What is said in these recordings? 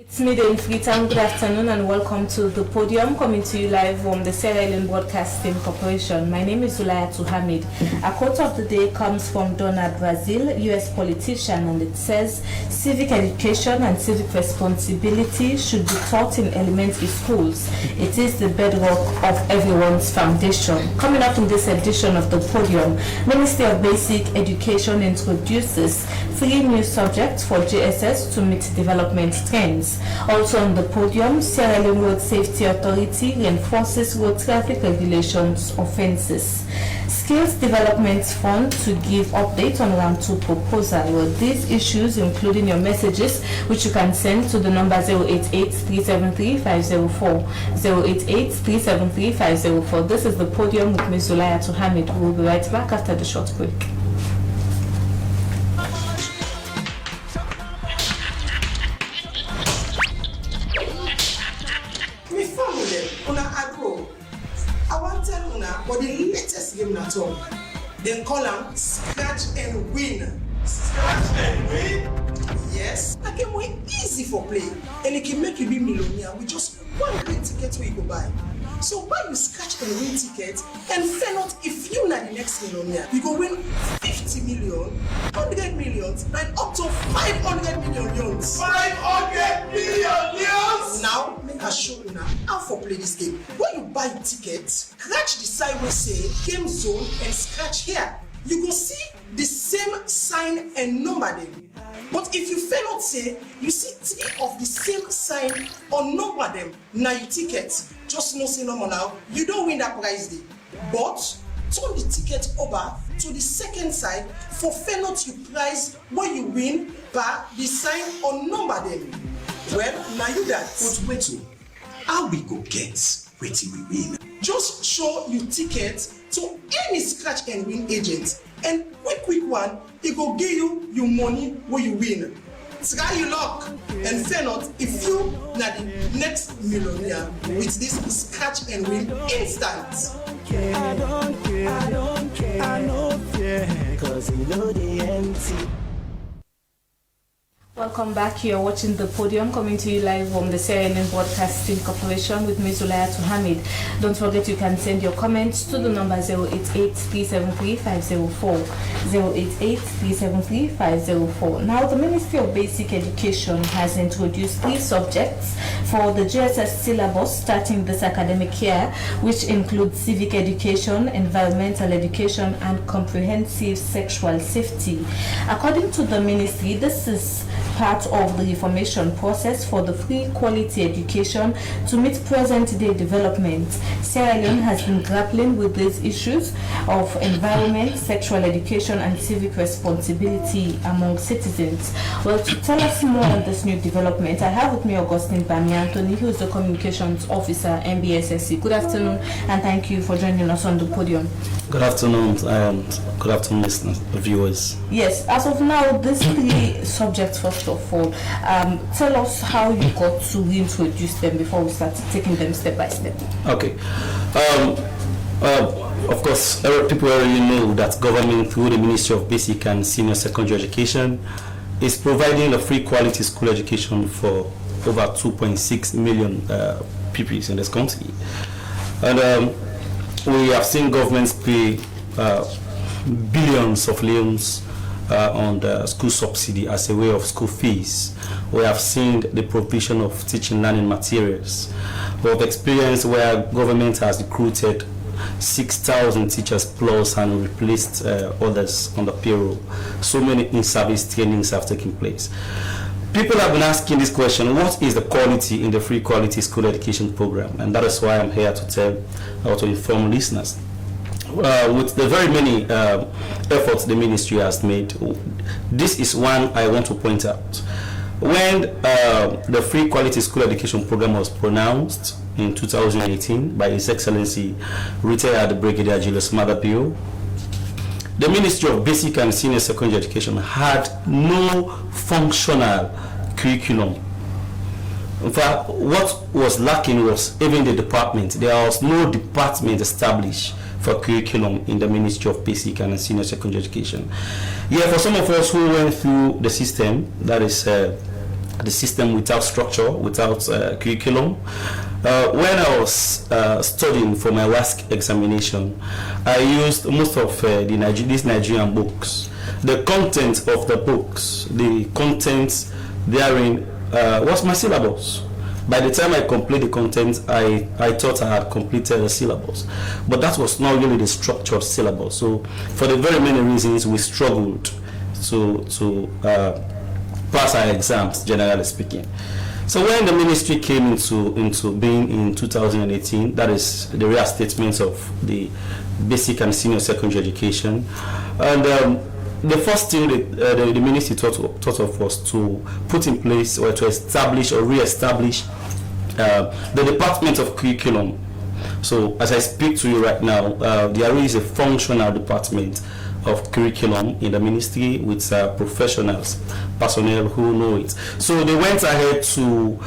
It's midday in Freetown. Good afternoon and welcome to The Podium, coming to you live from the Sierra Leone Broadcasting Corporation. My name is Zulayatu Hamid. Our quote of the day comes from Donna Brazil, US politician, and it says, civic education and civic responsibility should be taught in elementary schools. It is the bedrock of everyone's foundation. Coming up in this edition of The Podium, Ministry of Basic Education introduces 3 new subjects for JSS to meet development trends. Also on the podium, Sierra Leone Road Safety Authority reinforces road traffic regulations offences. Skills Development Fund to give update on round 2 proposal. Well, these issues, including your messages, which you can send to the number 088-373-504. 088-373-504. This is the podium with Ms. Zulayatu Hamid. We'll be right back after the short break. But the latest game at all, then call them Scratch and Win. Scratch and Win? Yes, a game way easy for play, and it can make you be millionaire with just one great ticket where you go buy. So buy your Scratch and Win ticket and find out if you're not the next millionaire. You go win 50 million, 100 millions, and up to 500 million. 500 million! Now, make a show you now how to play this game. When you buy tickets, scratch the side where say game zone and scratch here. You go see the same sign and number them. But if you fail not say, you see 3 of the same sign or number them, now you ticket, just no say number now, you don't win that prize day. But turn the ticket over to the second side for fail not you prize where you win by the sign or number them. Well, now you that. But wait, how we go get waiting we win? Just show your ticket to any Scratch and Win agent, and quick one, it go give you your money where you win. Try your luck and fail not if you not the next millionaire with this Scratch and Win instant. I don't care, cause you know the empty. Welcome back. You're watching The Podium, coming to you live from the Sierra Leone Broadcasting Corporation with Ms. Zulayatu Hamid. Don't forget you can send your comments to the number 088-373-504. 088-373-504. Now, the Ministry of Basic Education has introduced 3 subjects for the JSS syllabus starting this academic year, which include civic education, environmental education, and comprehensive sexual safety. According to the ministry, this is part of the reformation process for the free quality education to meet present-day development. Sierra Leone has been grappling with these issues of environment, sexual education, and civic responsibility among citizens. Well, to tell us more on this new development, I have with me Augustine Bami Anthony, who is the Communications Officer, MBSSC. Good afternoon, and thank you for joining us on the podium. Good afternoon, and good afternoon, listeners, viewers. Yes, as of now, these 3 subjects, first of all, tell us how you got to reintroduce them before we start taking them step by step. Okay. Of course, people already know that government, through the Ministry of Basic and Senior Secondary Education, is providing a free quality school education for over 2.6 million pupils in this country. And we have seen governments pay billions of leones on the school subsidy as a way of school fees. We have seen the provision of teaching learning materials. We have experienced where government has recruited 6,000 teachers plus and replaced others on the payroll. So many in-service trainings have taken place. People have been asking this question: what is the quality in the free quality school education program? And that is why I'm here to tell or to inform listeners. With the very many efforts the ministry has made, this is one I want to point out. When the free quality school education program was pronounced in 2018 by His Excellency retired Brigadier Julius Madabio, the Ministry of Basic and Senior Secondary Education had no functional curriculum. In fact, what was lacking was even the department. There was no department established for curriculum in the Ministry of Basic and Senior Secondary Education. Yeah, for some of us who went through the system, that is the system without structure, without curriculum. When I was studying for my WASC examination, I used most of these Nigerian books. The content of the books, the content therein was my syllabus. By the time I completed the content, I thought I had completed the syllabus. But that was not really the structured syllabus. So for the very many reasons, we struggled to pass our exams, generally speaking. So when the ministry came into being in 2018, that is the restatement of the basic and senior secondary education, and the first thing the ministry thought of was to put in place or to establish or re-establish the Department of Curriculum. So as I speak to you right now, there is a functional department of curriculum in the ministry with professionals, personnel who know it. So they went ahead to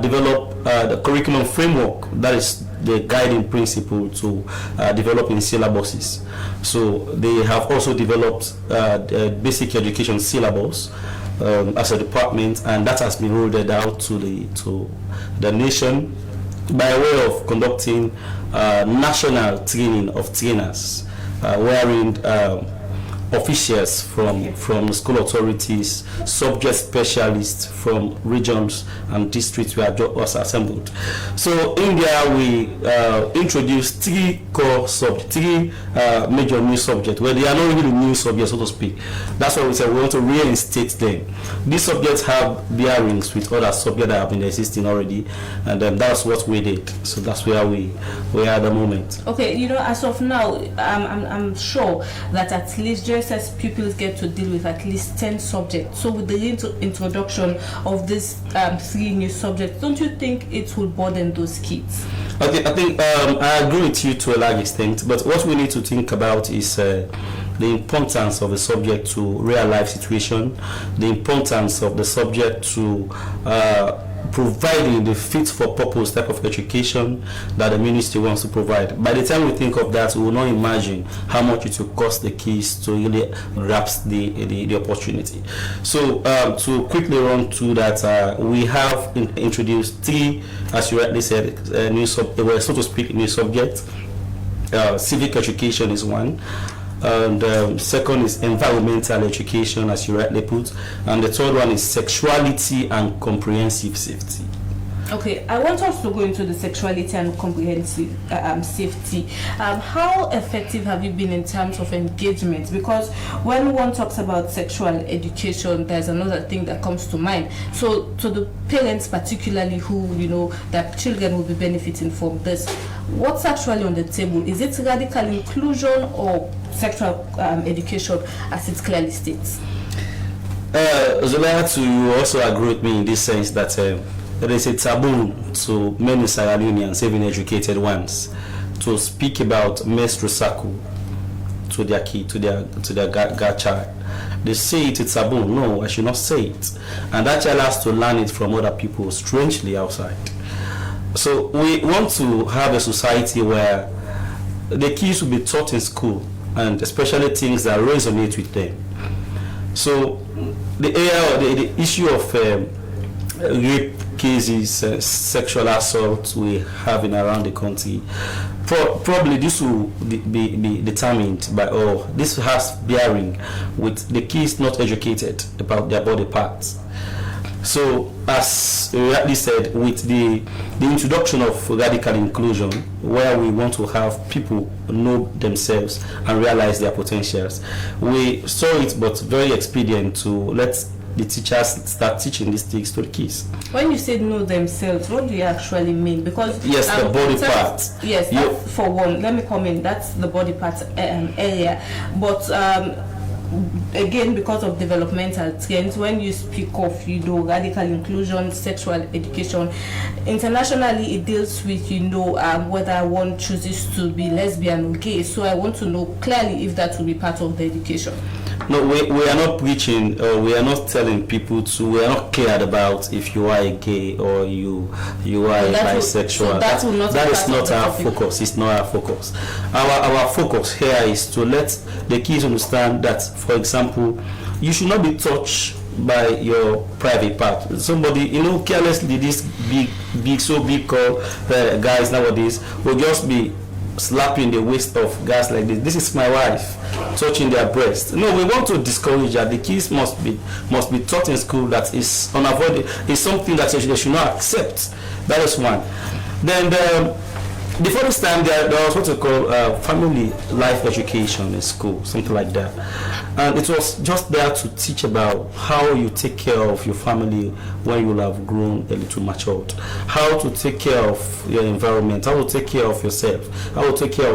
develop the curriculum framework, that is the guiding principle to developing syllabuses. So they have also developed the basic education syllabus as a department, and that has been rolled out to the nation by way of conducting national training of trainers, wherein officials from school authorities, subject specialists from regions and districts was assembled. So in there we introduced three major new subjects, where they are not really new subjects, so to speak. That's why we said we want to reinstate them. These subjects have bearings with other subjects that have been existing already, and that's what we did. So that's where we are at the moment. Okay, as of now, I'm sure that at least JSS pupils get to deal with at least 10 subjects. So with the introduction of these 3 new subjects, don't you think it will burden those kids? Okay, I think I agree with you to a large extent, but what we need to think about is the importance of the subject to real life situation, the importance of the subject to providing the fit for purpose type of education that the ministry wants to provide. By the time we think of that, we will not imagine how much it will cost the kids to really grasp the opportunity. So to quickly run through that, we have introduced 3, as you rightly said, new so to speak, new subjects. Civic education is one. And second is environmental education, as you rightly put, and the third one is sexuality and comprehensive safety. Okay, I want us to go into the sexuality and comprehensive safety. How effective have you been in terms of engagement? Because when one talks about sexual education, there's another thing that comes to mind. So to the parents particularly who, that children will be benefiting from this, what's actually on the table? Is it radical inclusion or sexual education as it clearly states? Zulaiha, you also agree with me in this sense that there is a taboo to many Sierra Leoneans, even educated ones, to speak about menstrual cycle to their kid, to their child. They say it's a taboo. No, I should not say it. And that child has to learn it from other people, strangely outside. So we want to have a society where the kids will be taught in school, and especially things that resonate with them. So the issue of rape cases, sexual assault we have in around the country, probably this will be determined by, or this has bearing with the kids not educated about their body parts. So, as you rightly said, with the introduction of radical inclusion, where we want to have people know themselves and realize their potentials, we saw it but very expedient to let the teachers start teaching these things to the kids. When you say know themselves, what do you actually mean? Because yes, the body parts. Yes, that's for one. Let me come in. That's the body part area, but again, because of developmental trends, when you speak of radical inclusion, sexual education, internationally it deals with whether one chooses to be lesbian or gay. So I want to know clearly if that will be part of the education. No, we are not preaching, we are not telling people to, we are not clear about if you are a gay or you are a bisexual. That is not our focus. It's not our focus. Our focus here is to let the kids understand that, for example, you should not be touched by your private part. Somebody, carelessly, this big called guys nowadays will just be slapping the waist of guys like this. This is my wife, touching their breast. No, we want to discourage that. The kids must be taught in school that is unavoidable. It's something that they should not accept. That is one. Then before this time, there was what we call family life education in school, something like that. And it was just there to teach about how you take care of your family when you have grown a little matured, how to take care of your environment, how to take care of yourself, how to take care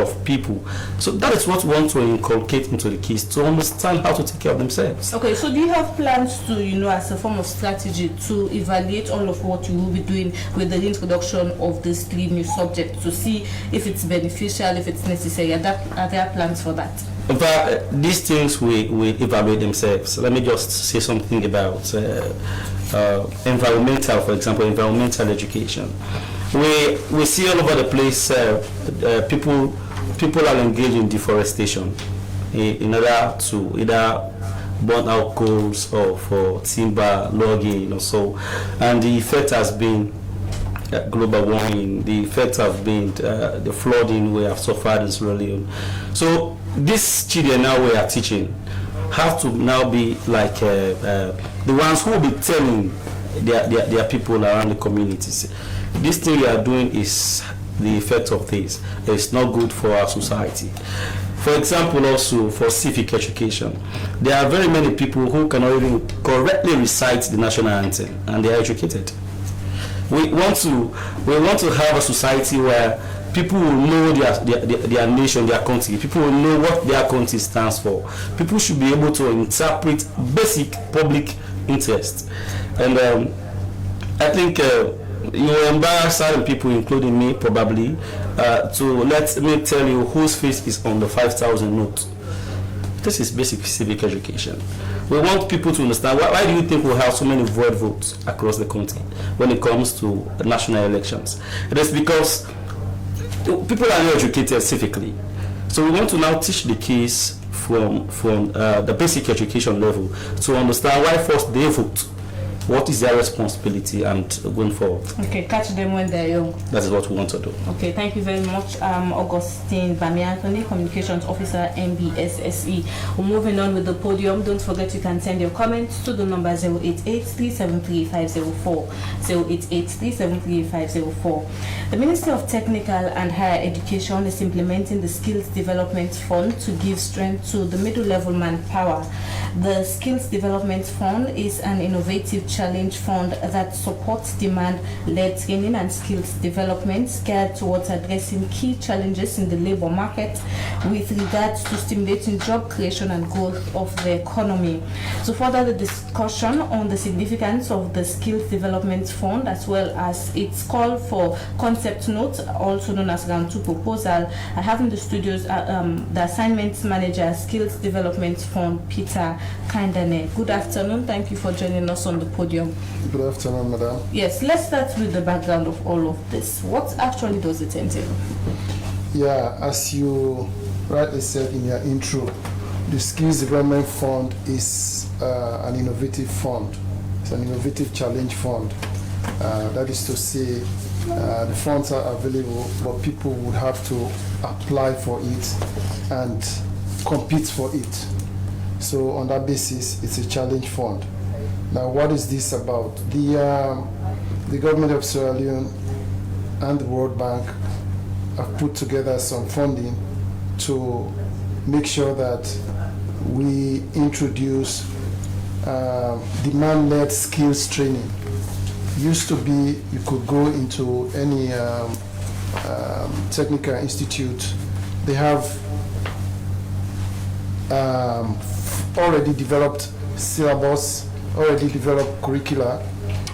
of people. So that is what we want to inculcate into the kids, to understand how to take care of themselves. Okay, so do you have plans to, as a form of strategy, to evaluate all of what you will be doing with the introduction of these 3 new subjects, to see if it's beneficial, if it's necessary? Are there plans for that? In fact, these things will evaluate themselves. Let me just say something about environmental, for example, environmental education. We see all over the place people are engaged in deforestation in order to either burn out coals or for timber logging, so, and the effect has been global warming. The effects have been the flooding we have suffered in Sierra Leone. So these children now we are teaching have to now be like the ones who will be telling their people around the communities, this thing we are doing is the effect of this. It's not good for our society. For example, also for civic education, there are very many people who cannot even correctly recite the national anthem, and they are educated. We want to have a society where people will know their nation, their country. People will know what their country stands for. People should be able to interpret basic public interest. And I think you will embarrass certain people, including me, probably, to let me tell you whose face is on the 5,000 note. This is basic civic education. We want people to understand why do you think we have so many void votes across the country when it comes to national elections? It is because people are not educated civically. So we want to now teach the kids from the basic education level to understand why first they vote, what is their responsibility, and going forward. Okay, catch them when they're young. That is what we want to do. Okay, thank you very much, Augustine Bami-Anthony, Communications Officer, MBSSE. We're moving on with the podium. Don't forget you can send your comments to the number 088-373-504, 088-373-504. The Ministry of Technical and Higher Education is implementing the Skills Development Fund to give strength to the middle-level manpower. The Skills Development Fund is an innovative challenge fund that supports demand-led training and skills development geared towards addressing key challenges in the labor market with regards to stimulating job creation and growth of the economy. To further the discussion on the significance of the Skills Development Fund as well as its call for concept notes, also known as Round 2 proposal, I have in the studios the Assignment Manager, Skills Development Fund, Peter Kandane. Good afternoon. Thank you for joining us on the podium. Good afternoon, madam. Yes, let's start with the background of all of this. What actually does it entail? Yeah, as you rightly said in your intro, the Skills Development Fund is an innovative fund. It's an innovative challenge fund. That is to say, the funds are available, but people would have to apply for it and compete for it. So on that basis, it's a challenge fund. Now, what is this about? The government of Sierra Leone and the World Bank have put together some funding to make sure that we introduce demand-led skills training. Used to be you could go into any technical institute. They have already developed syllabus, already developed curricula,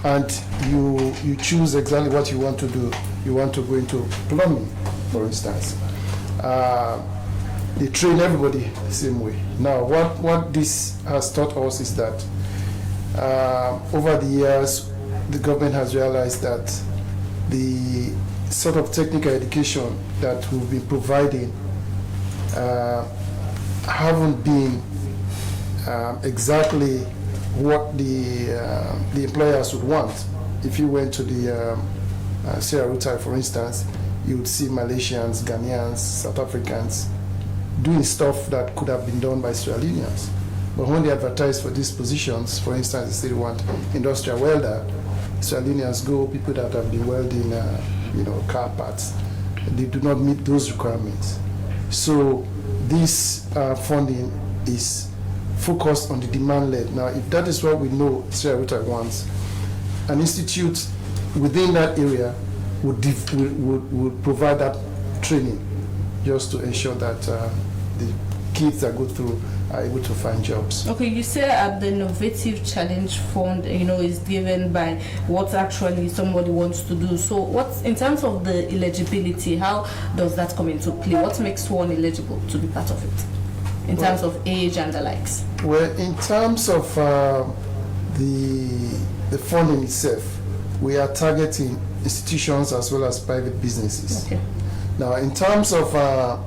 and you choose exactly what you want to do. You want to go into plumbing, for instance. They train everybody the same way. Now, what this has taught us is that over the years, the government has realized that the sort of technical education that we've been providing haven't been exactly what the employers would want. If you went to the Sierra Leone, for instance, you would see Malaysians, Ghanaians, South Africans doing stuff that could have been done by Sierra Leoneans. But when they advertise for these positions, for instance, they say they want industrial welder, Sierra Leoneans go, people that have been welding, car parts. They do not meet those requirements. So this funding is focused on the demand-led. Now, if that is what we know Sierra Leone wants, an institute within that area would provide that training just to ensure that the kids that go through are able to find jobs. Okay, you say the Innovative Challenge Fund, is given by what actually somebody wants to do. So what's, in terms of the eligibility, how does that come into play? What makes one eligible to be part of it in terms of age and the likes? Well, in terms of the funding itself, we are targeting institutions as well as private businesses. Okay. Now, in terms of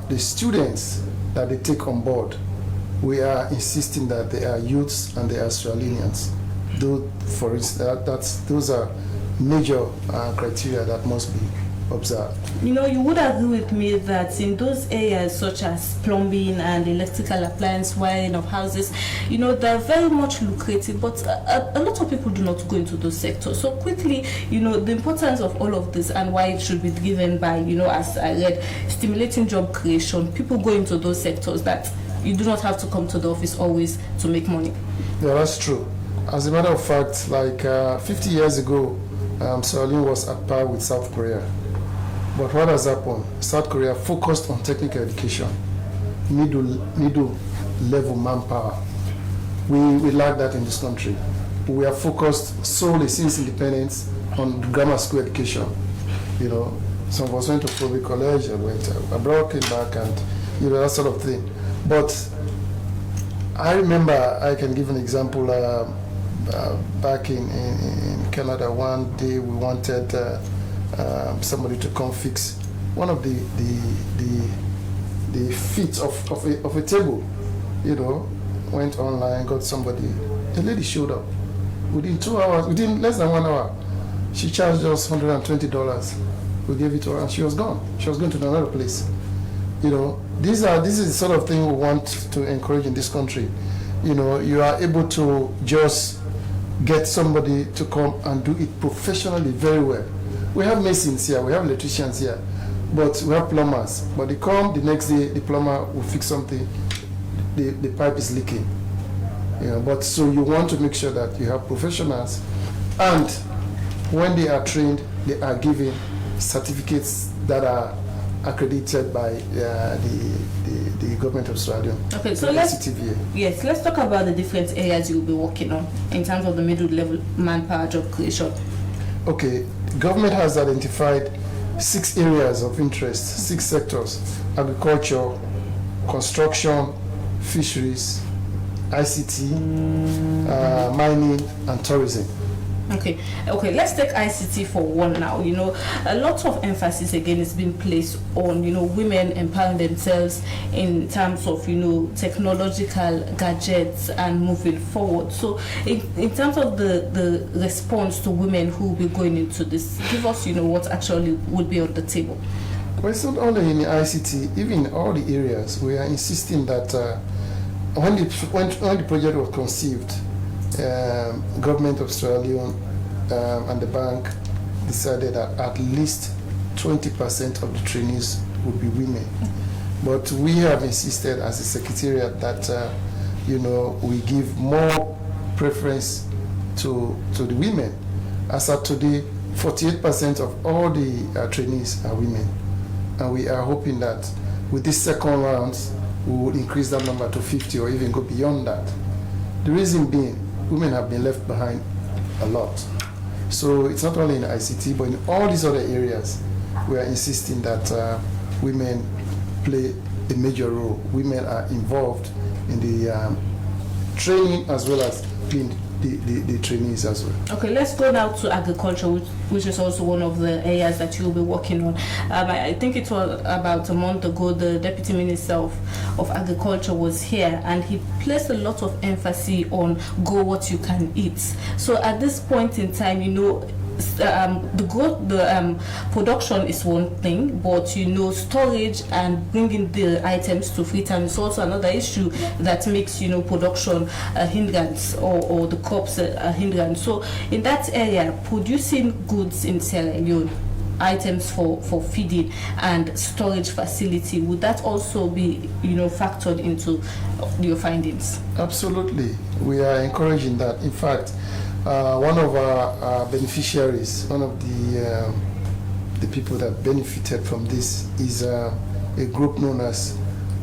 the students that they take on board, we are insisting that they are youths and they are Sierra Leoneans. Though, for instance, those are major criteria that must be observed. You would agree with me that in those areas such as plumbing and electrical appliance wiring of houses, they're very much lucrative, but a lot of people do not go into those sectors. So quickly, the importance of all of this and why it should be given by, as I read, stimulating job creation, people go into those sectors that you do not have to come to the office always to make money. Yeah, that's true. As a matter of fact, like 50 years ago, Sierra Leone was at par with South Korea. But what has happened? South Korea focused on technical education, middle level manpower. We lack that in this country. We are focused solely since independence on grammar school education. Some of us went to public college and went abroad, came back, and that sort of thing. But I remember, I can give an example. Back in Canada, one day we wanted somebody to come fix one of the feet of a table. Went online, got somebody. A lady showed up within 2 hours, within less than 1 hour. She charged us $120. We gave it to her, and she was gone. She was going to another place. This is the sort of thing we want to encourage in this country. You are able to just get somebody to come and do it professionally very well. We have masons here, we have electricians here, but we have plumbers. But they come the next day, the plumber will fix something, the pipe is leaking. But so you want to make sure that you have professionals, and when they are trained, they are given certificates that are accredited by the government of Sierra Leone. Okay, so let's talk about the different areas you'll be working on in terms of the middle level manpower job creation. Okay, government has identified 6 areas of interest, 6 sectors: agriculture, construction, fisheries, ICT, mining, and tourism. Okay, let's take ICT for one now. A lot of emphasis again is being placed on, women empowering themselves in terms of, technological gadgets and moving forward. So in terms of the response to women who will be going into this, give us, what actually would be on the table. Well, it's not only in the ICT, even in all the areas, we are insisting that when the project was conceived, government of Sierra Leone and the bank decided that at least 20% of the trainees would be women. But we have insisted as a secretariat that we give more preference to the women. As of today, 48% of all the trainees are women, and we are hoping that with this second round we will increase that number to 50 or even go beyond that. The reason being, women have been left behind a lot. So it's not only in ICT, but in all these other areas, we are insisting that women play a major role. Women are involved in the training as well as being the trainees as well. Okay, let's go now to agriculture, which is also one of the areas that you'll be working on. I think it was about a month ago, the Deputy Minister of Agriculture was here, and he placed a lot of emphasis on grow what you can eat. So at this point in time, the production is one thing, but storage and bringing the items to free time is also another issue that makes production a hindrance, or the crops a hindrance. So in that area, producing goods in Sierra Leone, items for feeding and storage facility, would that also be factored into your findings? Absolutely, we are encouraging that. In fact, one of our beneficiaries, one of the people that benefited from this is a group known as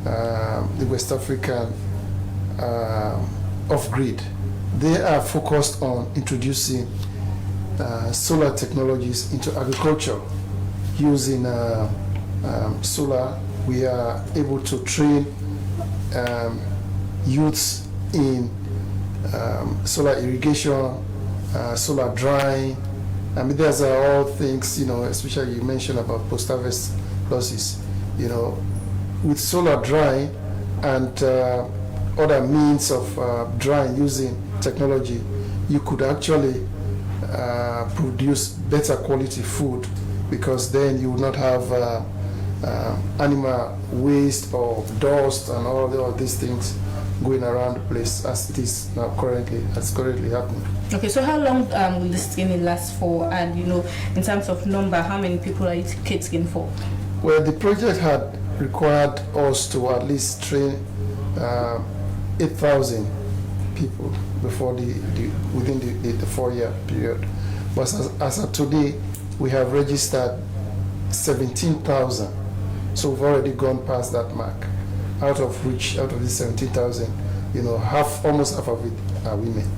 the West African Off-Grid. They are focused on introducing solar technologies into agriculture. Using solar, we are able to train youths in solar irrigation, solar drying. I mean, these are all things, especially you mentioned about post-harvest losses. With solar drying and other means of drying using technology, you could actually produce better quality food, because then you will not have animal waste or dust and all these things going around the place as it is now currently happening. Okay, so how long will this training last for? And in terms of number, how many people are it catering for? Well, the project had required us to at least train 8,000 people before within the 4-year period. But as of today, we have registered 17,000. So we've already gone past that mark. Out of these 17,000, almost half of it are women.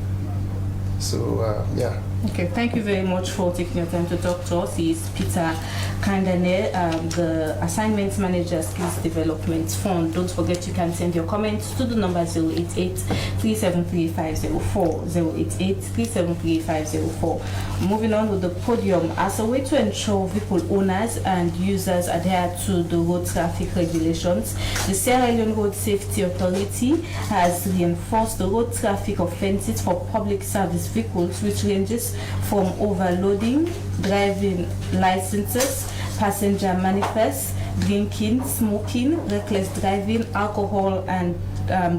So, yeah. Okay, thank you very much for taking your time to talk to us. He is Peter Kandane, the Assignment Manager Skills Development Fund. Don't forget you can send your comments to the number 088-373-504, 088-373-504. Moving on with the podium, as a way to ensure vehicle owners and users adhere to the road traffic regulations, the Sierra Leone Road Safety Authority has reinforced the road traffic offences for public service vehicles, which ranges from overloading, driving licenses, passenger manifests, drinking, smoking, reckless driving, alcohol, and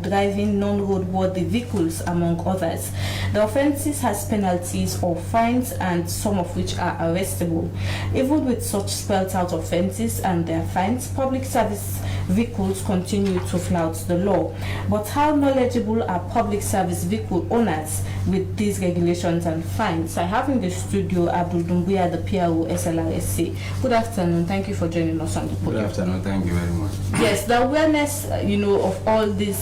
driving non-roadworthy vehicles, among others. The offences has penalties or fines, and some of which are arrestable. Even with such spelled out offences and their fines, public service vehicles continue to flout the law. But how knowledgeable are public service vehicle owners with these regulations and fines? I have in the studio Abdul Dumbuya, the PRO SLRSC. Good afternoon. Thank you for joining us on the podium. Good afternoon. Thank you very much. Yes, the awareness, of all these,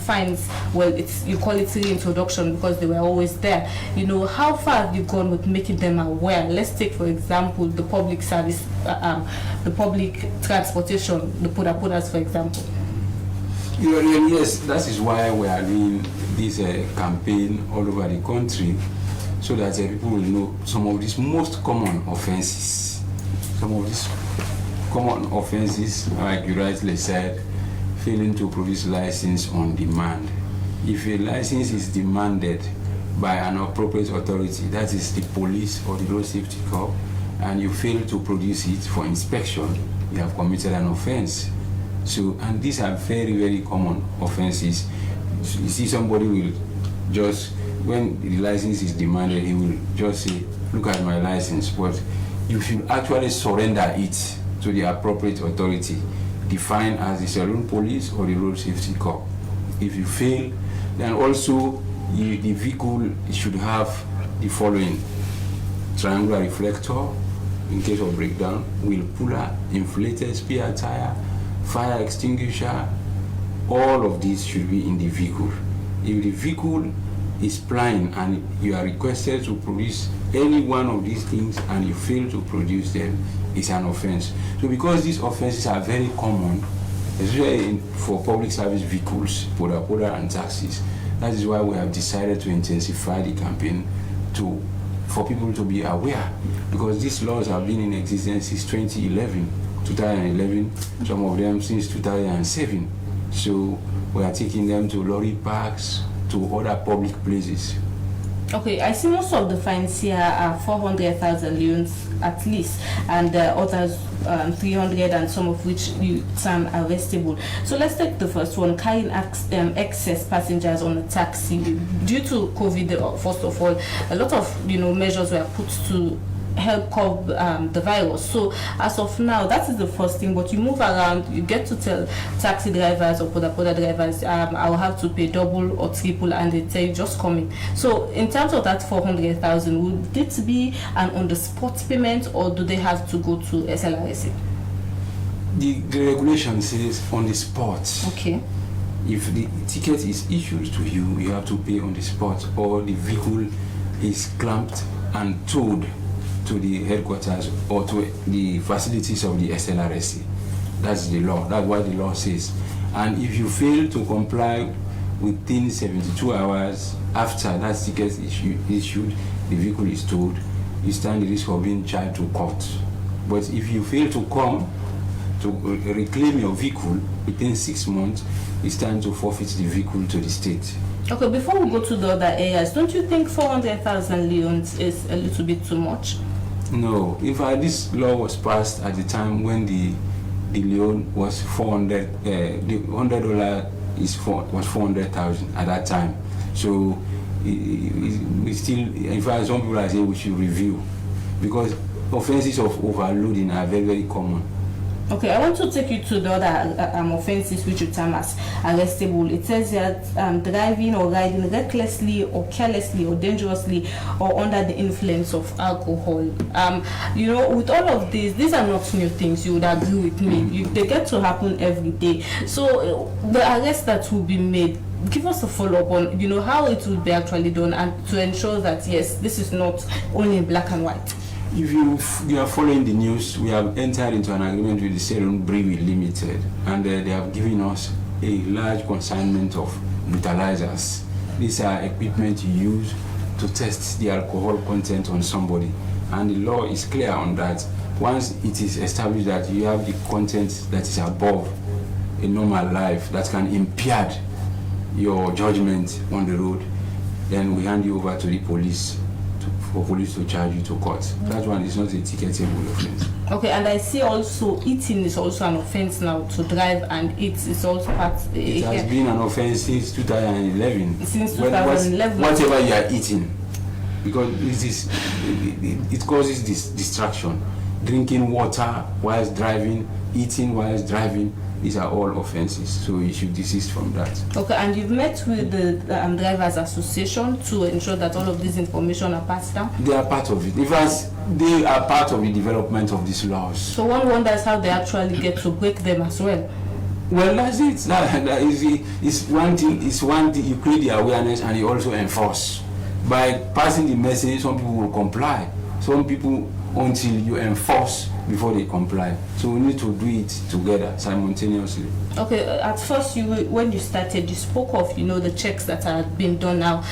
fines. Well, you call it reintroduction because they were always there. How far have you gone with making them aware? Let's take, for example, the public service, the public transportation, the Pudas, for example. Yes, that is why we are doing this campaign all over the country, so that people will know some of these most common offenses. Some of these common offenses, like you rightly said, failing to produce license on demand. If a license is demanded by an appropriate authority, that is the police or the road safety corps, and you fail to produce it for inspection, you have committed an offense. So, and these are very, very common offenses. You see, somebody will just, when the license is demanded, he will just say, look at my license, but you should actually surrender it to the appropriate authority, defined as the saloon police or the road safety corps. If you fail, then also the vehicle should have the following: triangular reflector in case of breakdown, wheel puller, inflated spare tire, fire extinguisher. All of these should be in the vehicle. If the vehicle is flying and you are requested to produce any one of these things and you fail to produce them, it's an offense. So because these offenses are very common, especially for public service vehicles, Poda and taxis, That is why we have decided to intensify the campaign for people to be aware, because these laws have been in existence since 2011, some of them since 2007. So we are taking them to lorry parks, to other public places. Okay, I see most of the fines here are 400,000 leones at least, and others 300, and some of which some arrestable. So let's take the first one: carrying excess passengers on a taxi. Due to COVID, first of all, a lot of measures were put to help curb the virus. So as of now, that is the first thing. But you move around, you get to tell taxi drivers or poda drivers, I'll have to pay double or triple, and they tell you just come in. So in terms of that 400,000, would it be an on-the-spot payment, or do they have to go to SLRC? The regulation says on the spot. Okay. If the ticket is issued to you, you have to pay on the spot, or the vehicle is clamped and towed to the headquarters or to the facilities of the SLRC. That's the law. That's what the law says. And if you fail to comply within 72 hours after that ticket is issued, the vehicle is towed, you stand the risk of being charged to court. But if you fail to come to reclaim your vehicle within 6 months, you stand to forfeit the vehicle to the state. Okay, before we go to the other areas, don't you think 400,000 leones is a little bit too much? No. In fact, this law was passed at the time when the leone was 400. The $100 was 400,000 at that time. So we still, in fact, some people are saying we should review, because offenses of overloading are very, very common. Okay, I want to take you to the other offenses which you term as arrestable. It says that driving or riding recklessly or carelessly or dangerously or under the influence of alcohol. With all of these are not new things. You would agree with me. They get to happen every day. So the arrest that will be made, give us a follow-up on how it will be actually done, and to ensure that yes, this is not only in black and white. If you are following the news, we have entered into an agreement with the Sierra Leone Brewery Limited, and they have given us a large consignment of brutalizers. These are equipment you use to test the alcohol content on somebody, and the law is clear on that. Once it is established that you have the content that is above a normal life, that can impair your judgment on the road, then we hand you over to the police for police to charge you to court. That one is not a ticketable offense. Okay, and I see also eating is also an offense now. To drive and eat is also part. It has been an offense since 2011. Since 2011. Whatever you are eating, because it causes this distraction. Drinking water whilst driving, eating whilst driving, these are all offenses, so you should desist from that. Okay, and you've met with the Drivers Association to ensure that all of this information are passed down? They are part of it. In fact, they are part of the development of these laws. So one wonders how they actually get to break them as well. Well, that's it. That is one thing. It's one thing. You create the awareness and you also enforce. By passing the message, some people will comply. Some people, until you enforce before they comply. So we need to do it together, simultaneously. Okay, at first, when you started, you spoke of the checks that are being done now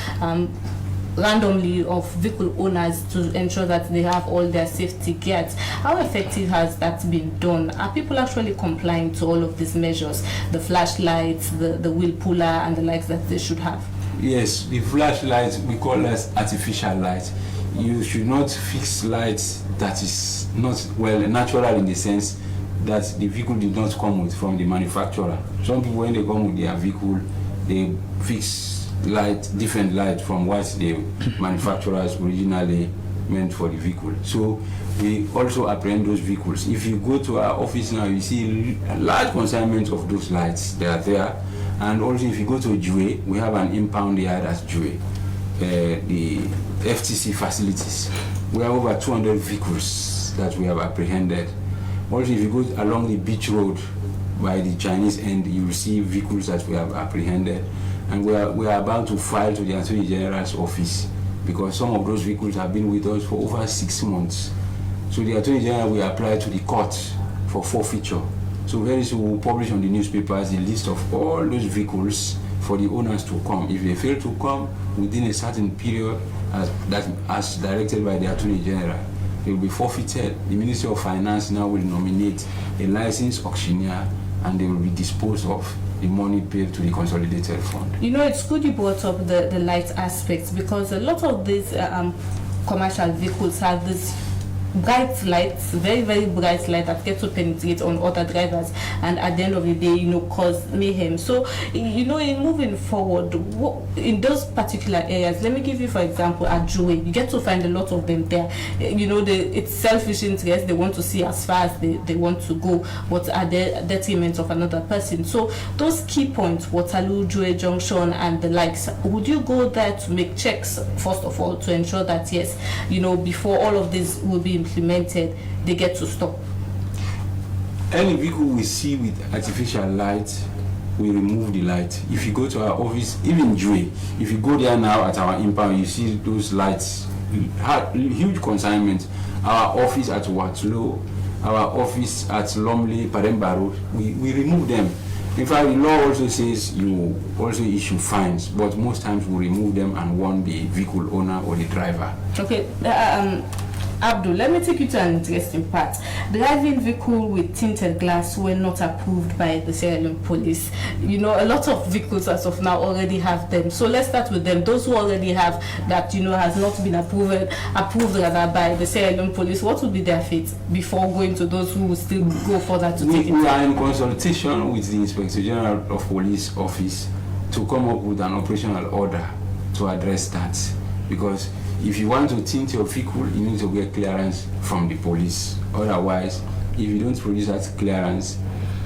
randomly of vehicle owners to ensure that they have all their safety gears. How effective has that been done? Are people actually complying to all of these measures, the flashlights, the wheel puller, and the likes that they should have? Yes, the flashlights, we call that artificial light. You should not fix lights that is not natural, in the sense that the vehicle did not come with from the manufacturer. Some people, when they come with their vehicle, they fix different light from what the manufacturers originally meant for the vehicle. So we also apprehend those vehicles. If you go to our office now, you see a large consignment of those lights. They are there. And also, if you go to Jue, we have an impound yard at Jue. The FTC facilities. We have over 200 vehicles that we have apprehended. Also, if you go along the beach road by the Chinese end, you will see vehicles that we have apprehended. And we are about to file to the Attorney General's office, because some of those vehicles have been with us for over 6 months. So the Attorney General will apply to the court for forfeiture. So very soon we'll publish on the newspapers the list of all those vehicles for the owners to come. If they fail to come within a certain period, as directed by the Attorney General, they will be forfeited. The Ministry of Finance now will nominate a licensed auctioneer, and they will be disposed of the money paid to the consolidated fund. You know, it's good you brought up the light aspect, because a lot of these commercial vehicles have this bright lights, very, very bright light that get to penetrate on other drivers, and at the end of the day, you know, cause mayhem. So, you know, in moving forward, in those particular areas, let me give you, for example, at Joe, you get to find a lot of them there. You know, it's selfish interest. They want to see as far as they want to go, but at the detriment of another person. So, those key points, Waterloo, Joe Junction, and the likes, would you go there to make checks, first of all, to ensure that, yes, you know, before all of this will be implemented, they get to stop? Any vehicle we see with artificial light, we remove the light. If you go to our office, even Joy, if you go there now at our impound, you see those lights, huge consignment. Our office at Waterloo, our office at Lumley, Paremba Road, we remove them. In fact, the law also says you also issue fines, but most times we remove them and warn the vehicle owner or the driver. Okay, Abdul, let me take you to an interesting part. Driving vehicle with tinted glass were not approved by the Sierra Leone police. You know, a lot of vehicles as of now already have them. So let's start with them. Those who already have that, you know, has not been approved rather by the Sierra Leone police. What would be their fate before going to those who will still go further to take it? We are in consultation with the Inspector General of Police Office to come up with an operational order to address that, because if you want to tint your vehicle, you need to get clearance from the police. Otherwise, if you don't produce that clearance,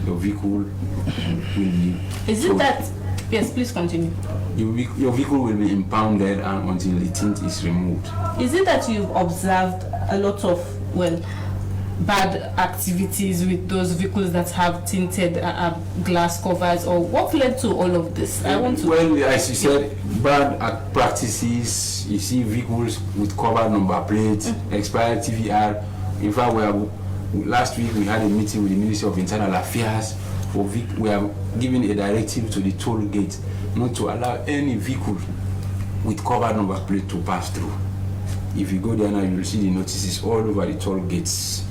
your vehicle will be... Is it that... Yes, please continue. Your vehicle will be impounded and until the tint is removed. Is it that you've observed a lot of, well, bad activities with those vehicles that have tinted glass covers, or what led to all of this? I want to... Well, as you said, bad practices. You see vehicles with covered number plates, expired TVR. In fact, last week we had a meeting with the Ministry of Internal Affairs. We are giving a directive to the toll gate not to allow any vehicle with covered number plate to pass through. If you go there now, you will see the notices all over the toll gates.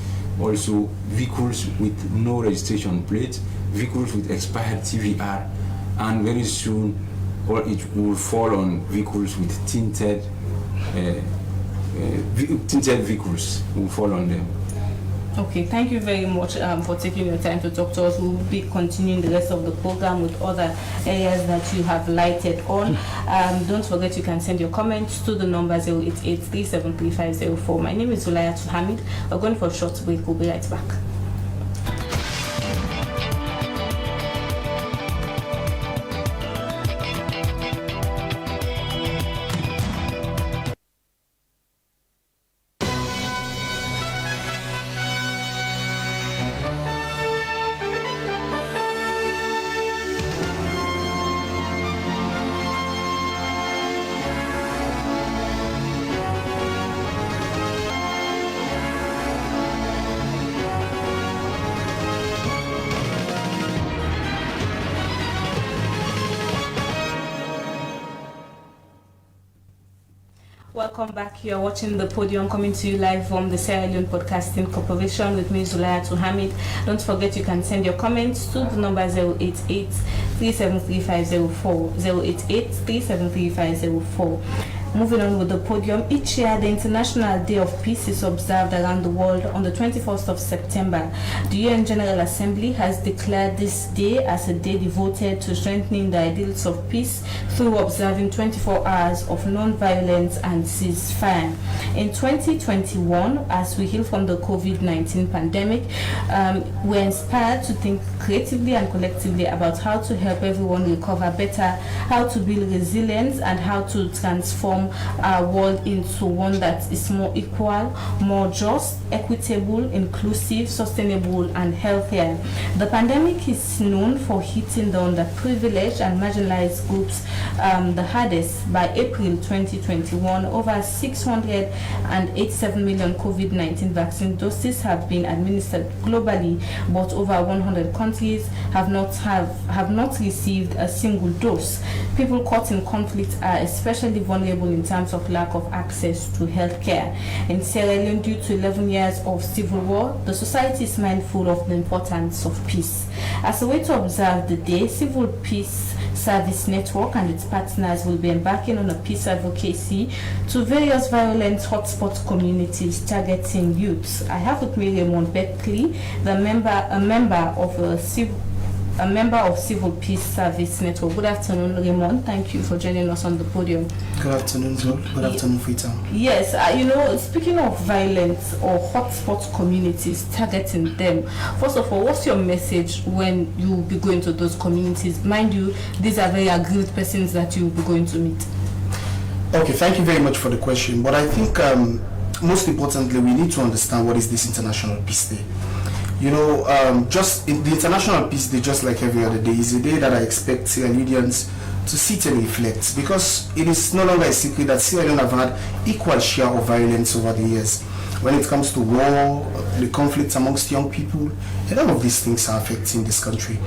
Also, vehicles with no registration plate, vehicles with expired TVR, and very soon it will fall on vehicles with tinted vehicles will fall on them. Okay, thank you very much for taking your time to talk to us. We will be continuing the rest of the program with other areas that you have lighted on. Don't forget you can send your comments to the number 088-373-504. My name is Zulaya Hamid. We're going for a short break. We'll be right back. Welcome back. You are watching The Podium, coming to you live from the Sierra Leone Broadcasting Corporation with me, Zulaya Hamid. Don't forget you can send your comments to the number 088-373-504. 088-373-504. Moving on with The Podium, each year the International Day of Peace is observed around the world on the 21st of September. The UN General Assembly has declared this day as a day devoted to strengthening the ideals of peace through observing 24 hours of non-violence and ceasefire. In 2021, as we heal from the COVID-19 pandemic, we're inspired to think creatively and collectively about how to help everyone recover better, how to build resilience, and how to transform transform our world into one that is more equal, more just, equitable, inclusive, sustainable, and healthier. The pandemic is known for hitting the underprivileged and marginalized groups the hardest. By April 2021, over 687 million COVID-19 vaccine doses have been administered globally, but over 100 countries have not received a single dose. People caught in conflict are especially vulnerable in terms of lack of access to healthcare. In Sierra Leone, due to 11 years of civil war, the society is mindful of the importance of peace. As a way to observe the day, Civil Peace Service Network and its partners will be embarking on a peace advocacy to various violent hotspot communities targeting youths. I have with me Raymond Beckley, a member of Civil Peace Service Network. Good afternoon, Raymond. Thank you for joining us on the podium. Good afternoon, Zol. Good afternoon, Fita. Yes, speaking of violence or hotspot communities, targeting them, first of all, what's your message when you will be going to those communities? Mind you, these are very aggrieved persons that you will be going to meet. Okay, thank you very much for the question. But I think most importantly, we need to understand what is this International Peace Day. Just the International Peace Day, just like every other day, is a day that I expect Sierra Leoneans to sit and reflect, because it is no longer a secret that Sierra Leone have had equal share of violence over the years. When it comes to war, the conflicts amongst young people, and all of these things are affecting this country.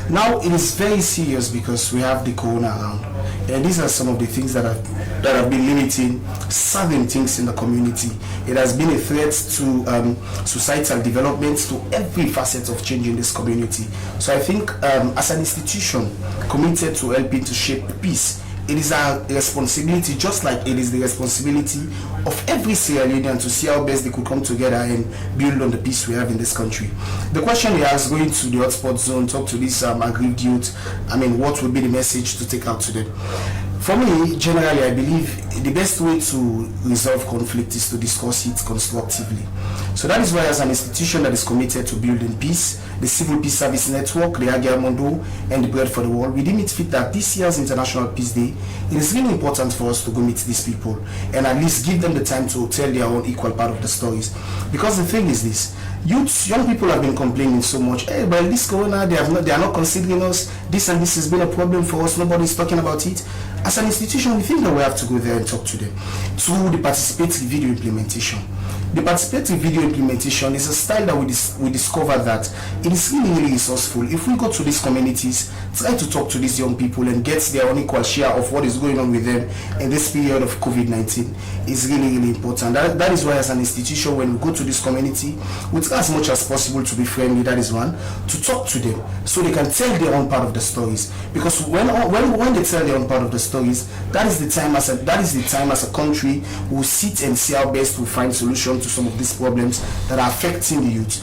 Now it is very serious because we have the corona around, and these are some of the things that have been limiting certain things in the community. It has been a threat to societal development, to every facet of change in this community. So I think as an institution committed to helping to shape peace, it is our responsibility, just like it is the responsibility of every Sierra Leonean, to see how best they could come together and build on the peace we have in this country. The question he asked, going to the hotspot zone, talk to these aggrieved youth, what would be the message to take out to them? For me, generally, I believe the best way to resolve conflict is to discuss it constructively. So that is why, as an institution that is committed to building peace, the Civil Peace Service Network, the Agiamondo, and the Bread for the World, we deem it fit that this year's International Peace Day, it is really important for us to go meet these people and at least give them the time to tell their own equal part of the stories. Because the thing is this, young people have been complaining so much, hey, but this corona, they are not considering us, this and this has been a problem for us, nobody's talking about it. As an institution, we think that we have to go there and talk to them through the participatory video implementation. The participatory video implementation is a style that we discovered that it is really, really resourceful. If we go to these communities, try to talk to these young people and get their own equal share of what is going on with them in this period of COVID-19 is really, really important. That is why, as an institution, when we go to this community, we try as much as possible to be friendly, that is one, to talk to them so they can tell their own part of the stories. Because when they tell their own part of the stories, that is the time as a country we will sit and see how best we find solutions to some of these problems that are affecting the youth.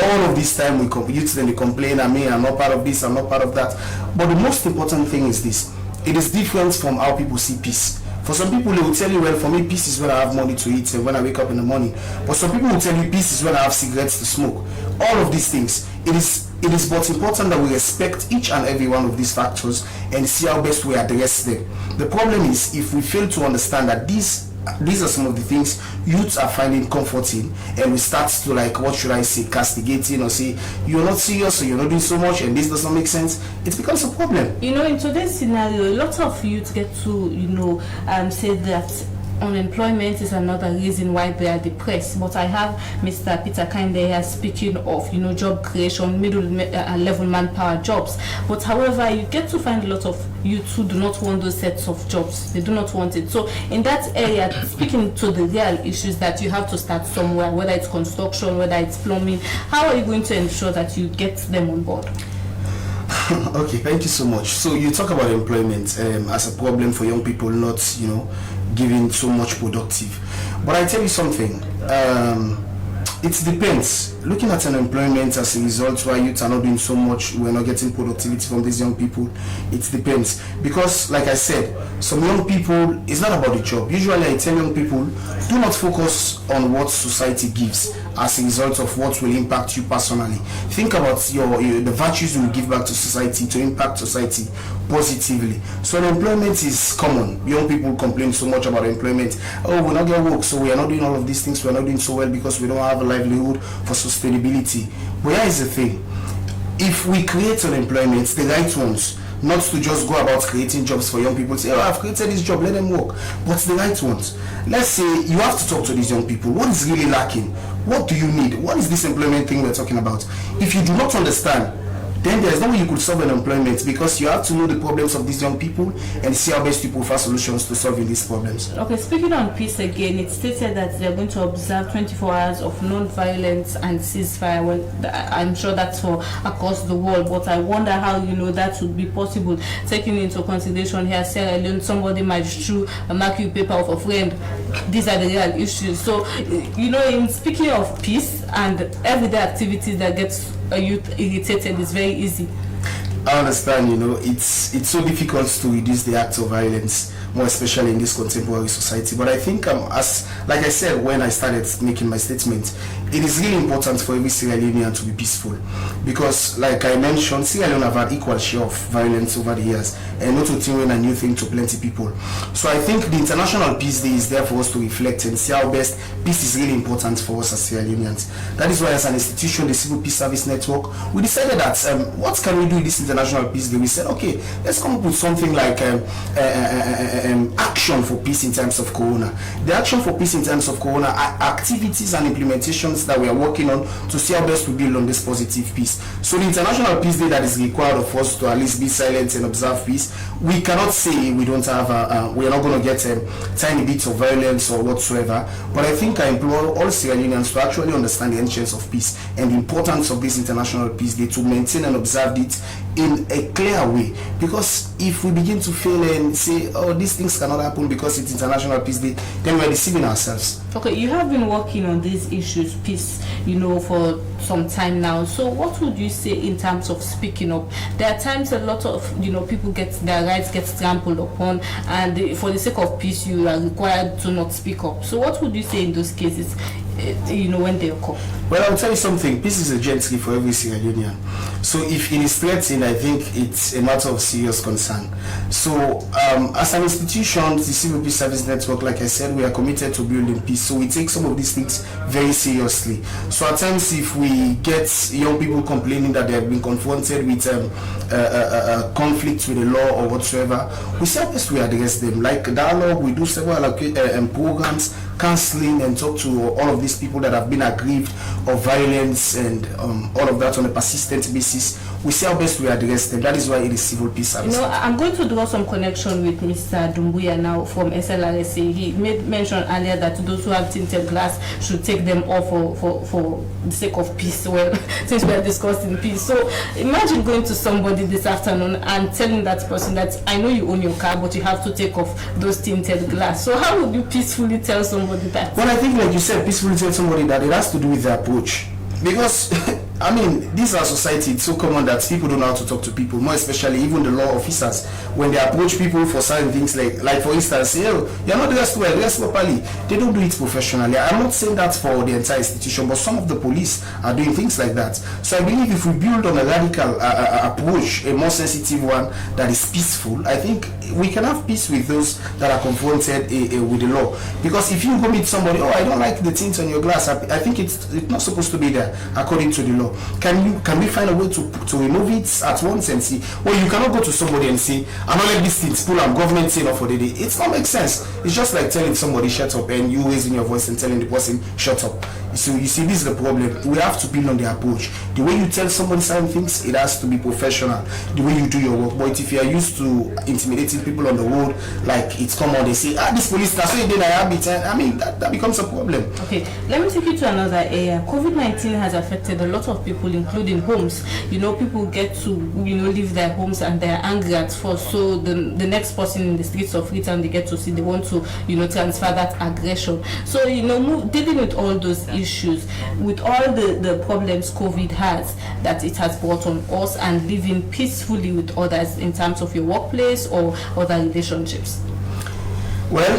All of this time youth then they complain, I'm not part of this, I'm not part of that. But the most important thing is this: it is different from how people see peace. For some people, they will tell you, well, for me, peace is when I have money to eat and when I wake up in the morning. But some people will tell you peace is when I have cigarettes to smoke. All of these things, it is but important that we respect each and every one of these factors and see how best we address them. The problem is if we fail to understand that these are some of the things youths are finding comforting, and we start to, castigating or say you're not serious or you're not doing so much and this does not make sense, it becomes a problem. In today's scenario, a lot of youth get to say that unemployment is another reason why they are depressed. But I have Mr. Peter Kinde here speaking of job creation, middle level manpower jobs. But however, you get to find a lot of youth who do not want those sets of jobs. They do not want it. So in that area, speaking to the real issues that you have to start somewhere, whether it's construction, whether it's plumbing, how are you going to ensure that you get them on board? Okay, thank you so much. So you talk about employment as a problem for young people not, giving so much productive. But I tell you something, it depends. Looking at unemployment as a result why youth are not doing so much, we're not getting productivity from these young people, it depends. Because like I said, some young people, it's not about the job. Usually I tell young people, do not focus on what society gives as a result of what will impact you personally. Think about the virtues you will give back to society to impact society. positively. So unemployment is common. Young people complain so much about employment. Oh, we're not getting work, so we are not doing all of these things. We're not doing so well because we don't have a livelihood for sustainability. But here is the thing. If we create unemployment, the right ones, not to just go about creating jobs for young people, say, oh, I've created this job, let them work. But the right ones. Let's say you have to talk to these young people. What is really lacking? What do you need? What is this employment thing we're talking about? If you do not understand, then there's no way you could solve unemployment, because you have to know the problems of these young people and see how best you prefer solutions to solving these problems. Okay, speaking on peace again, it stated that they're going to observe 24 hours of non-violence and ceasefire. Well, I'm sure that's for across the world, but I wonder how that would be possible, taking into consideration here Sierra Leone, somebody might throw a marquee paper of a friend. These are the real issues. So, in speaking of peace and everyday activities that gets a youth irritated, is very easy. I understand, it's so difficult to reduce the acts of violence, more especially in this contemporary society. But I think, like I said when I started making my statement, it is really important for every Sierra Leonean to be peaceful, because, like I mentioned, Sierra Leone have had equal share of violence over the years, and not to think a new thing to plenty people. So I think the International Peace Day is there for us to reflect and see how best peace is really important for us as Sierra Leoneans. That is why, as an institution, the Civil Peace Service Network, we decided that what can we do with this International Peace Day? We said, okay, let's come up with something like action for peace in times of Corona. The action for peace in times of Corona are activities and implementations that we are working on to see how best we build on this positive peace. So the International Peace Day that is required of us to at least be silent and observe peace, we cannot say we don't have, we are not going to get tiny bits of violence or whatsoever. But I think I implore all Sierra Leoneans to actually understand the essence of peace and the importance of this International Peace Day, to maintain and observe it in a clear way. Because if we begin to fail and say, oh, these things cannot happen because it's International Peace Day, then we're deceiving ourselves. Okay, you have been working on these issues, peace, for some time now. So what would you say in terms of speaking up? There are times a lot of, people get their rights get trampled upon, and for the sake of peace, you are required to not speak up. So what would you say in those cases, when they occur? Well, I'll tell you something. Peace is a gentry for every Sierra Leonean. So if it is threatened, I think it's a matter of serious concern. So as an institution, the Civil Peace Service Network, like I said, we are committed to building peace. So we take some of these things very seriously. So at times, if we get young people complaining that they have been confronted with conflict with the law or whatsoever, we say best we address them. Like dialogue, we do several programs, counseling, and talk to all of these people that have been aggrieved of violence and all of that on a persistent basis. We see how best we address them. That is why it is Civil Peace Service. I'm going to draw some connection with Mr. Dumbuya now from SLRSA. He made mention earlier that those who have tinted glass should take them off for the sake of peace. Well, since we are discussing peace. So imagine going to somebody this afternoon and telling that person that, I know you own your car, but you have to take off those tinted glass. So how would you peacefully tell somebody that? Well, I think, like you said, peacefully tell somebody that it has to do with the approach. Because, this is our society. It's so common that people don't know how to talk to people, more especially even the law officers. When they approach people for certain things, like for instance, say, oh, you're not dressed well, dress properly. They don't do it professionally. I'm not saying that for the entire institution, but some of the police are doing things like that. So I believe if we build on a radical approach, a more sensitive one that is peaceful, I think we can have peace with those that are confronted with the law. Because if you go meet somebody, oh, I don't like the tint on your glass, I think it's not supposed to be there according to the law. Can we find a way to remove it at once and see? Well, you cannot go to somebody and say, I'm not like this thing, pull up government saying off for the day. It's not make sense. It's just like telling somebody shut up and you raising your voice and telling the person shut up. So you see, this is the problem. We have to build on the approach. The way you tell somebody certain things, it has to be professional. The way you do your work. But if you are used to intimidating people on the road, like it's common, they say, this police star, so you did a habit. That becomes a problem. Okay, let me take you to another area. COVID-19 has affected a lot of people, including homes. People get to, leave their homes and they're angry at first. So the next person in the streets of Freetown they get to see, they want to, transfer that aggression. So, dealing with all those issues, with all the problems COVID has, that it has brought on us, and living peacefully with others in terms of your workplace or other relationships. Well,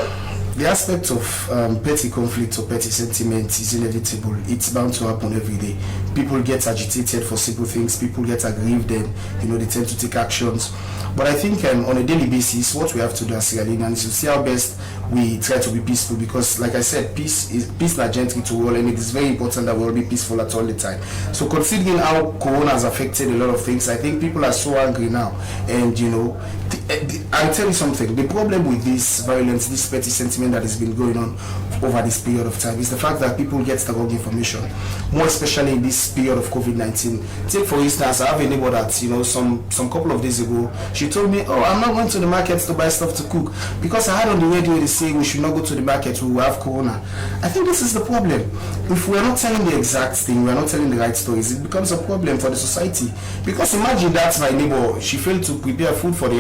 the aspect of petty conflict or petty sentiment is inevitable. It's bound to happen every day. People get agitated for simple things. People get aggrieved, and they tend to take actions. But I think on a daily basis, what we have to do as Sierra Leoneans is to see how best we try to be peaceful, because, like I said, peace not gently to all, and it is very important that we all be peaceful at all the time. So, considering how Corona has affected a lot of things, I think people are so angry now, and I'll tell you something. The problem with this violence, this petty sentiment that has been going on over this period of time, is the fact that people get the wrong information, more especially in this period of COVID-19. Take for instance, I have a neighbor that some couple of days ago, she told me, "Oh, I'm not going to the market to buy stuff to cook because I heard on the radio they say we should not go to the market, we will have Corona." I think this is the problem. If we are not telling the exact thing, we are not telling the right stories, it becomes a problem for the society. Because imagine that my neighbor, she failed to prepare food for the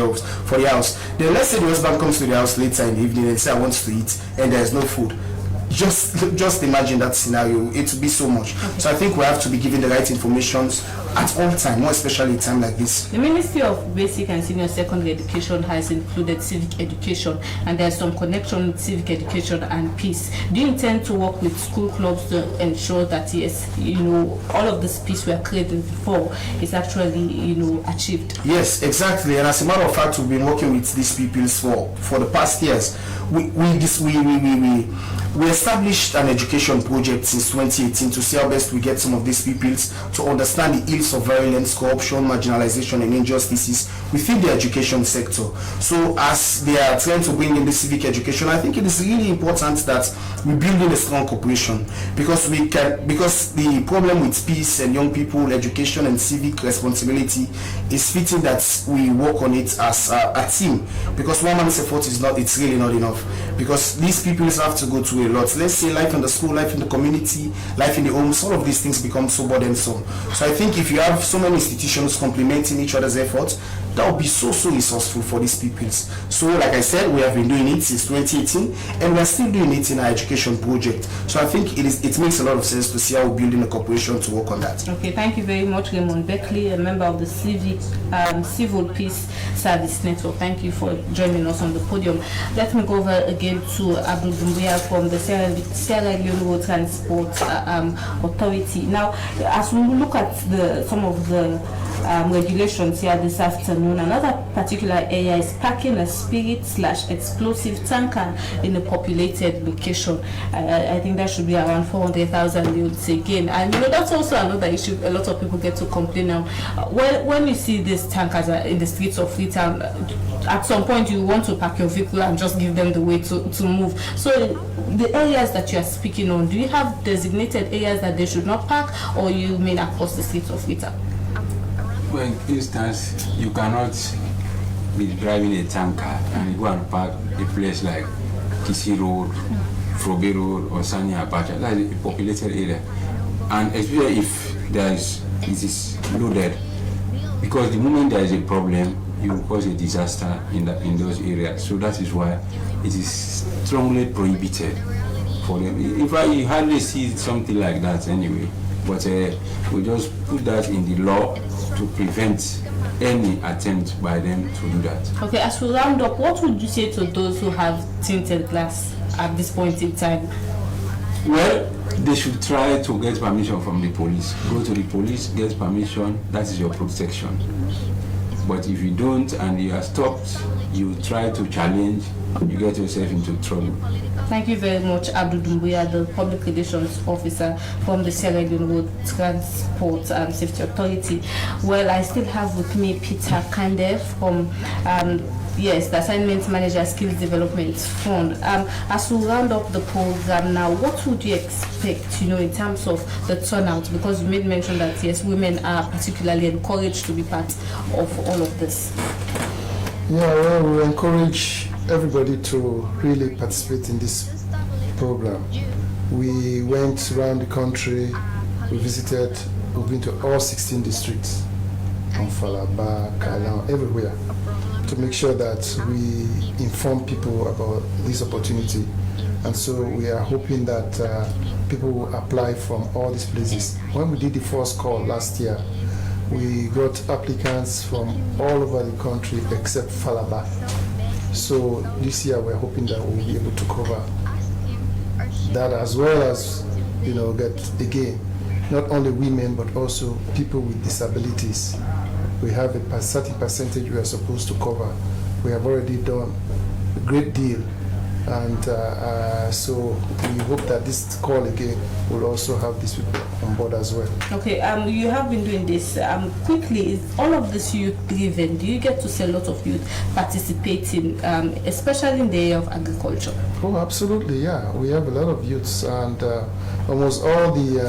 house. Then let's say the husband comes to the house later in the evening and say, "I want to eat," and there is no food. Just imagine that scenario. It would be so much. Okay. So I think we have to be given the right information at all time, more especially in time like this. The Ministry of Basic and Senior Secondary Education has included civic education, and there's some connection with civic education and peace. Do you intend to work with school clubs to ensure that, yes, all of this peace we are creating for is actually, achieved? Yes, exactly. And as a matter of fact, we've been working with these people for the past years. We established an education project since 2018 to see how best we get some of these peoples to understand the ills of violence, corruption, marginalization, and injustices within the education sector. So as they are trying to bring in the civic education, I think it is really important that we build in a strong cooperation, because the problem with peace and young people, education and civic responsibility is fitting that we work on it as a team, because one man's effort it's really not enough, because these people have to go through a lot. Let's say life in the school, life in the community, life in the homes, all of these things become so burdensome. So I think if you have so many institutions complementing each other's efforts, that would be so resourceful for these peoples. So like I said, we have been doing it since 2018, and we are still doing it in our education project. So I think it makes a lot of sense to see how we're building a corporation to work on that. Okay, thank you very much, Raymond Beckley, a member of the Civil Peace Service Network. Thank you for joining us on the podium. Let me go over again to Abdul Dumbuya from the Sierra Leone Road Transport Authority. Now, as we look at some of the regulations here this afternoon, another particular area is parking a spirit/explosive tanker in a populated location. I think that should be around 400,000 youths again, and that's also another issue a lot of people get to complain now. When you see these tankers in the streets of Freetown, at some point you want to park your vehicle and just give them the way to move. So the areas that you are speaking on, do you have designated areas that they should not park, or you mean across the streets of Freetown? For instance, you cannot be driving a tanker and you go and park a place like Kisi Road, Frobe Road, or Sani Abacha. That is a populated area, and especially if it is loaded, because the moment there is a problem, you will cause a disaster in those areas. So that is why it is strongly prohibited for them. In fact, you hardly see something like that anyway. But we just put that in the law to prevent any attempt by them to do that. Okay, as we round up, what would you say to those who have tinted glass at this point in time? Well, they should try to get permission from the police. Go to the police, get permission. That is your protection. But if you don't and you are stopped, you try to challenge, you get yourself into trouble. Thank you very much, Abdul Dumbuya, the Public Relations Officer from the Sierra Leone Road Transport and Safety Authority. Well, I still have with me Peter Kande from the Assignment Manager Skills Development Fund. As we round up the program now, what would you expect, in terms of the turnout? Because you made mention that, yes, women are particularly encouraged to be part of all of this. Yeah, well, we encourage everybody to really participate in this program. We went around the country, we've been to all 16 districts, from Falaba, Kalan, everywhere, to make sure that we inform people about this opportunity. And so we are hoping that people will apply from all these places. When we did the first call last year, we got applicants from all over the country except Falaba. So this year we're hoping that we'll be able to cover that, as well as, get again, not only women but also people with disabilities. We have a certain percentage we are supposed to cover. We have already done a great deal, and so we hope that this call again will also have these people on board as well. Okay, you have been doing this quickly. Is all of this youth driven? Do you get to see a lot of youth participating, especially in the area of agriculture? Oh, absolutely, yeah. We have a lot of youths, and almost all the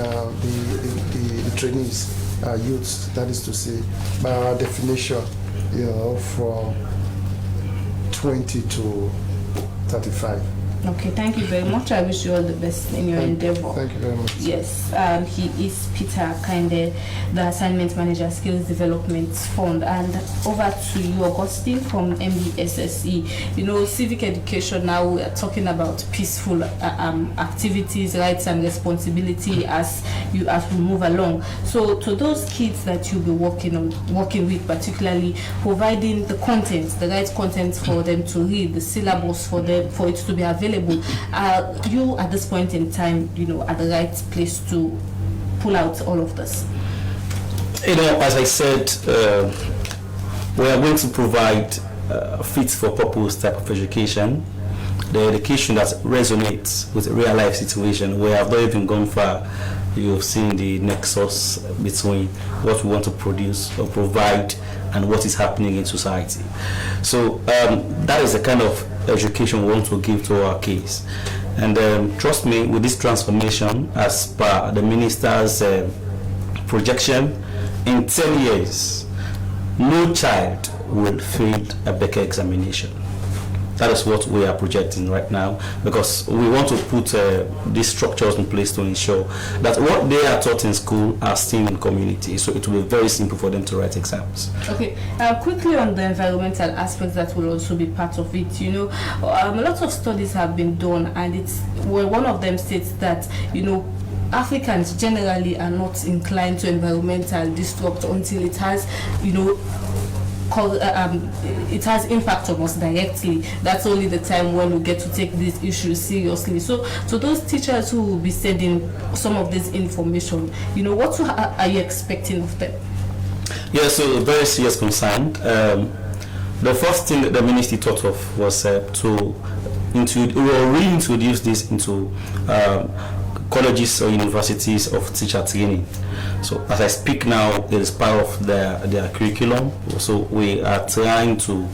trainees are youths. That is to say, by our definition, from 20 to 35. Okay, thank you very much. I wish you all the best in your endeavor. Thank you very much. Yes, he is Peter Kinde, the Assignment Manager, Skills Development Fund. And over to you, Augustine from MBSSE. Civic education, now we are talking about peaceful activities, rights and responsibility as we move along. So to those kids that you'll be working with, particularly providing the content, the right content for them to read, the syllabus for it to be available. Are you at this point in time, at the right place to pull out all of this? As I said, we are going to provide fit for purpose type of education, the education that resonates with real life situation. We have not even gone far. You've seen the nexus between what we want to produce or provide and what is happening in society. So that is the kind of education we want to give to our kids. And trust me, with this transformation, as per the minister's projection, in 10 years, no child will fail a Becker examination. That is what we are projecting right now, because we want to put these structures in place to ensure that what they are taught in school are still in community. So it will be very simple for them to write exams. Okay, quickly on the environmental aspects that will also be part of it. A lot of studies have been done, and one of them states that Africans generally are not inclined to environmental disrupt until it has it has impact on us directly. That's only the time when we get to take these issues seriously. So those teachers who will be sending some of this information, what are you expecting of them? Yeah, so very serious concern. The first thing that the ministry thought of was to reintroduce this into colleges or universities of teacher training. So as I speak now, it is part of their curriculum. So we are trying to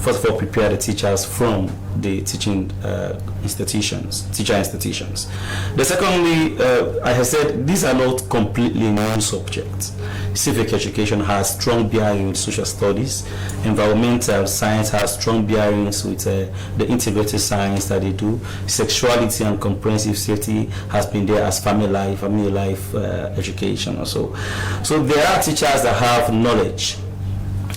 first of all prepare the teachers from the teaching teacher institutions. The secondly, as I said, these are not completely new subjects. Civic education has strong bearing with social studies. Environmental science has strong bearings with the integrated science that they do. Sexuality and comprehensive safety has been there as family life education also. So there are teachers that have knowledge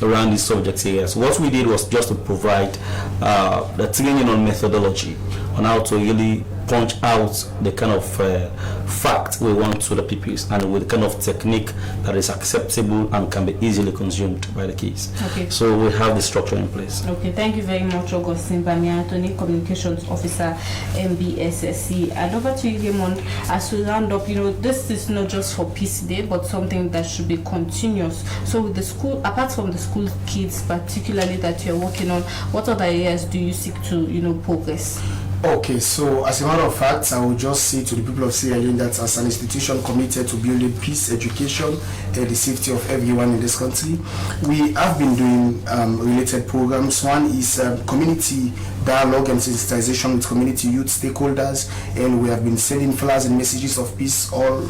around these subject areas. What we did was just to provide the training on methodology, on how to really punch out the kind of fact we want to the pupils, and with the kind of technique that is acceptable and can be easily consumed by the kids. Okay. So we have the structure in place. Okay, thank you very much, Augustine Bamiatoni, Communications Officer, MBSSE. And over to you, Raymond, as we round up, this is not just for Peace Day, but something that should be continuous. So with the school, apart from the school kids particularly that you're working on, what other areas do you seek to, progress? Okay, so as a matter of fact, I will just say to the people of Sierra Leone that as an institution committed to building peace, education, and the safety of everyone in this country, we have been doing related programs. One is community dialogue and sensitization with community youth stakeholders, and we have been sending flyers and messages of peace all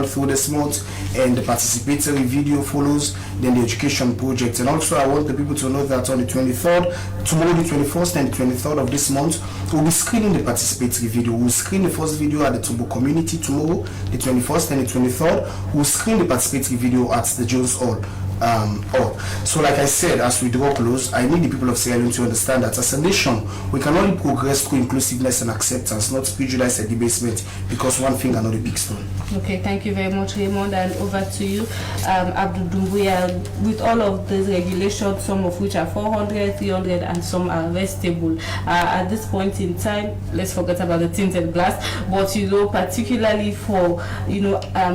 through this month, and the participatory video follows, then the education project. And also I want the people to know that on the 23rd, tomorrow the 21st and 23rd of this month, we'll be screening the participatory video. We'll screen the first video at the Tobo community tomorrow, the 21st and the 23rd. We'll screen the participatory video at the Jones Hall all. So like I said, as we draw close, I need the people of Sierra Leone to understand that as a nation, we can only progress through inclusiveness and acceptance, not prejudice and debasement, because one finger, not a big stone. Okay, thank you very much, Raymond, and over to you, Abdul Dumbuya. With all of these regulations, some of which are 400, 300, and some are arrestable, at this point in time, let's forget about the tinted glass, but particularly for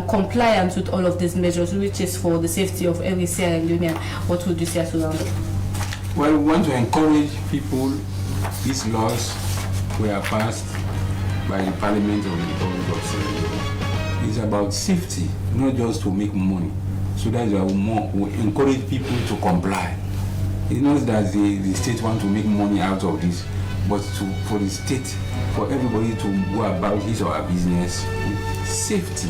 compliance with all of these measures, which is for the safety of every Sierra Leonean, what would you say as well? Well, we want to encourage people. These laws were passed by the Parliament of the Republic of Sierra Leone. It's about safety, not just to make money. So that's why we encourage people to comply. It's not that the state want to make money out of this, but for the state, for everybody to go about his or her business with safety.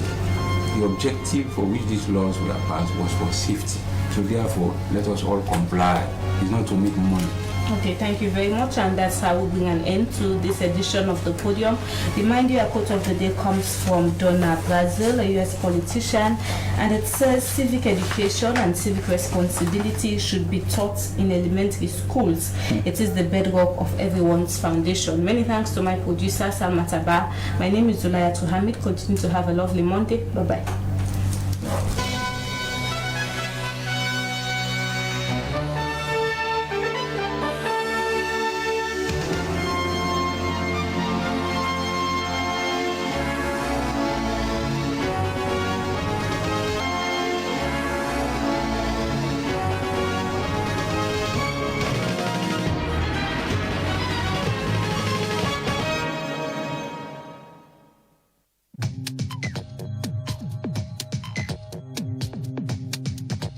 The objective for which these laws were passed was for safety. So therefore, let us all comply. It's not to make money. Okay, thank you very much, and that's how we bring an end to this edition of the Podium. Remind you, a quote of the day comes from Donna Brazil, a U.S. politician, and it says civic education and civic responsibility should be taught in elementary schools. It is the bedrock of everyone's foundation. Many thanks to my producer, Sam Mataba. My name is Zulaya Hamid. Continue to have a lovely Monday. Bye-bye.